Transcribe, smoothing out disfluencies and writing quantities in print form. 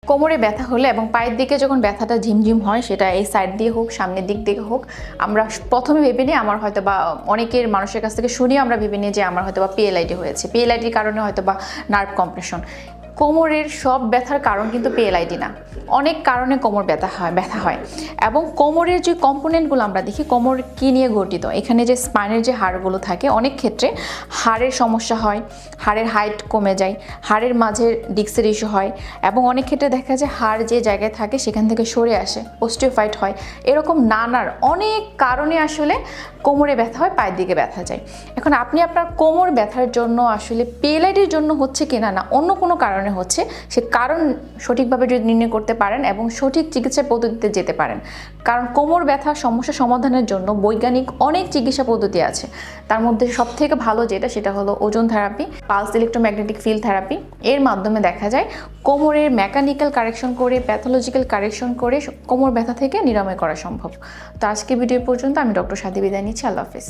কোমরে ব্যথা হলে এবং পায়ের দিকে যখন ব্যথাটা ঝিমঝিম হয়, সেটা এই সাইড দিয়ে হোক, সামনের দিক থেকে হোক, আমরা প্রথমে ভেবে নিই আমার হয়তো বা অনেকের মানুষের কাছ থেকে শুনি আমরা ভেবে নিই যে আমার হয়তো বা পিএলআইডি হয়েছে, পিএলআইডির কারণে হয়তো বা নার্ভ কম্প্রেশন। কোমরের সব ব্যথার কারণ কিন্তু পিএলআইডি না, অনেক কারণে কোমর ব্যথা হয় এবং কোমরের যে কম্পোনেন্টগুলো আমরা দেখি, কোমর কী নিয়ে গঠিত, এখানে যে স্পাইনের যে হাড়গুলো থাকে, অনেক ক্ষেত্রে হাড়ের সমস্যা হয়, হাড়ের হাইট কমে যায়, হাড়ের মাঝে ডিস্কের ইস্যু হয় এবং অনেক ক্ষেত্রে দেখা যায় হাড় যে জায়গায় থাকে সেখান থেকে সরে আসে, অস্টিওফাইট হয়। এরকম নানার অনেক কারণে আসলে কোমরে ব্যথা হয়, পায়ের দিকে ব্যথা যায়। এখন আপনি আপনার কোমর ব্যথার জন্য আসলে পিএলআইডির জন্য হচ্ছে কিনা না অন্য কোনো কারণে হচ্ছে, সে কারণ সঠিকভাবে যদি নির্ণয় করতে পারেন এবং সঠিক চিকিৎসা পদ্ধতিতে যেতে পারেন। কারণ কোমর ব্যথার সমস্যা সমাধানের জন্য বৈজ্ঞানিক অনেক চিকিৎসা পদ্ধতি আছে। তার মধ্যে সবথেকে ভালো যেটা, সেটা হলো ozone therapy, pulse electromagnetic field therapy. এর মাধ্যমে দেখা যায় কোমরের মেকানিক্যাল কারেকশন করে, প্যাথোলজিক্যাল কারেকশন করে কোমর ব্যথা থেকে নিরাময় করা সম্ভব। তো আজকে ভিডিও পর্যন্ত। আমি ডক্টর সাথী বিদায় নিচ্ছি। আল্লাহ হাফিজ।